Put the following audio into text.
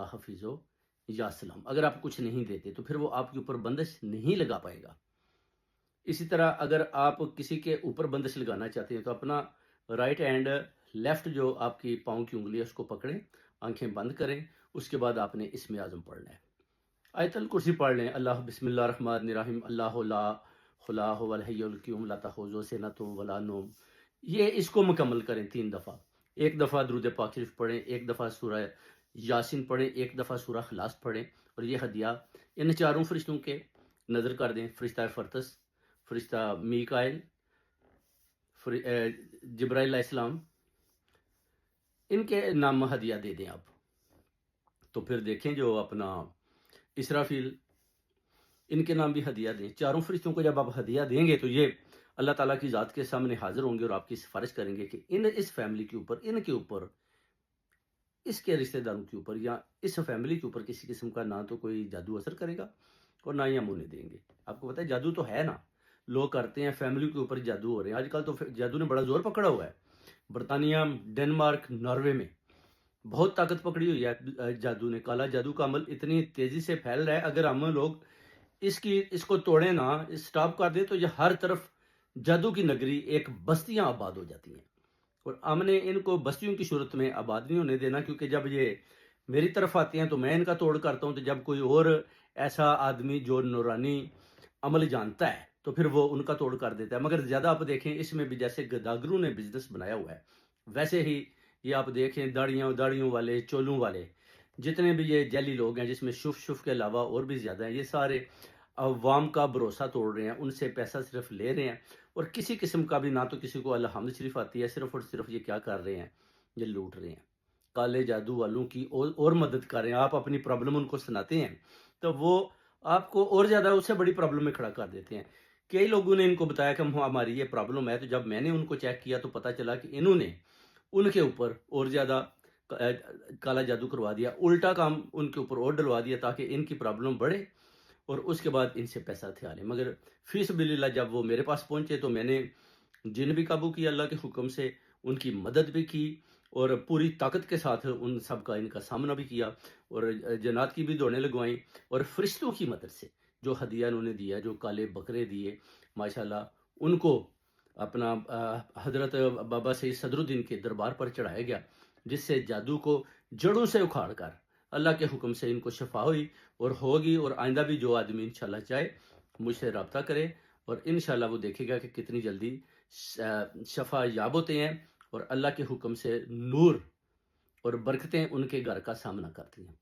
हाफिज़ो या सलाम। अगर आप कुछ नहीं देते तो फिर वो आपके ऊपर बंदिश नहीं लगा पाएगा। इसी तरह अगर आप किसी के ऊपर बंदिश लगाना चाहते हैं तो अपना राइट हैंड लेफ्ट जो आपकी पाँव की उँगली है उसको पकड़ें, आँखें बंद करें, उसके बाद आपने इस्म आज़म पढ़ना है। आयतल कुर्सी पढ़ लें, अल्लाह बिस्मिल्लाह रहमान रहीम, अल्लाहु ला खुलाहु वल हय्युल क़य्यूम ला ताखुज़ुहु सिनतुन वला नौम। ये इसको मुकम्मल करें 3 दफ़ा। एक दफ़ा दुरूद पाक शरीफ पढ़ें, एक दफ़ा सूरह यासीन पढ़ें, एक दफ़ा सूरह इखलास पढ़ें और ये हदिया इन चारों फरिश्तों के नज़र कर दें। फरिश्ता फ़रतस, फरिश्ता मीकाईल, जिब्राईल अलैहिस्सलाम, इनके नाम हदिया दे दें आप। तो फिर देखें जो अपना इसराफील, इनके नाम भी हदिया दें। चारों फरिश्तों को जब आप हदिया देंगे तो ये अल्लाह ताला की ज़ात के सामने हाज़िर होंगे और आपकी सिफ़ारिश करेंगे कि इस फैमिली के ऊपर, इनके ऊपर, इसके रिश्तेदारों के ऊपर या इस फैमिली के ऊपर किसी किस्म का ना तो कोई जादू असर करेगा और ना ही हम उन्हें देंगे। आपको पता है जादू तो है ना, लोग करते हैं, फैमिली के ऊपर जादू हो रहे हैं। आजकल तो जादू ने बड़ा ज़ोर पकड़ा हुआ है। बर्तानिया, डेनमार्क, नॉर्वे में बहुत ताकत पकड़ी हुई है जादू ने। काला जादू का अमल इतनी तेज़ी से फैल रहा है, अगर हम लोग इसको तोड़ें ना, स्टॉप कर दें तो ये हर तरफ जादू की नगरी, एक बस्तियाँ आबाद हो जाती हैं। और हमने इनको बस्तियों की सूरत में आबाद नहीं होने देना, क्योंकि जब ये मेरी तरफ आते हैं तो मैं इनका तोड़ करता हूँ, तो जब कोई और ऐसा आदमी जो नूरानी अमल जानता है तो फिर वो उनका तोड़ कर देता है। मगर ज़्यादा आप देखें इसमें भी जैसे गदागरों ने बिजनेस बनाया हुआ है, वैसे ही ये आप देखें दाढ़ियों वाले, चोलों वाले, जितने भी ये जैली लोग हैं, जिसमें शुफ शुफ के अलावा और भी ज़्यादा हैं, ये सारे अवाम का भरोसा तोड़ रहे हैं, उनसे पैसा सिर्फ ले रहे हैं और किसी किस्म का भी ना तो किसी को अल्लाह हमद शरीफ आती है। सिर्फ और सिर्फ ये क्या कर रहे हैं, ये लूट रहे हैं। काले जादू वालों की और मदद कर रहे हैं। आप अपनी प्रॉब्लम उनको सुनाते हैं तो वो आपको और ज़्यादा उससे बड़ी प्रॉब्लम में खड़ा कर देते हैं। कई लोगों ने इनको बताया कि हमारी ये प्रॉब्लम है, तो जब मैंने उनको चेक किया तो पता चला कि इन्होंने उनके ऊपर और ज़्यादा काला जादू करवा दिया, उल्टा काम उनके ऊपर और डलवा दिया ताकि इनकी प्रॉब्लम बढ़े और उसके बाद इनसे पैसा हथिया लें। मगर फी सबिलिल्लाह जब वो मेरे पास पहुंचे तो मैंने जिन भी काबू किया अल्लाह के हुक्म से, उनकी मदद भी की और पूरी ताकत के साथ उन सब का इनका सामना भी किया और जन्नत की भी दौड़ें लगवाई। और फरिश्तों की मदद से जो हदिया उन्होंने दिया, जो काले बकरे दिए, माशाल्लाह उनको अपना हजरत बाबा सईद सदरुद्दीन के दरबार पर चढ़ाया गया, जिससे जादू को जड़ों से उखाड़ कर अल्लाह के हुक्म से इनको शफा हुई और होगी। और आइंदा भी जो आदमी इंशाल्लाह चाहे मुझसे रब्ता करे और इंशाल्लाह वो देखेगा कि कितनी जल्दी शफा याब होते हैं और अल्लाह के हुक्म से नूर और बरकतें उनके घर का सामना करती हैं।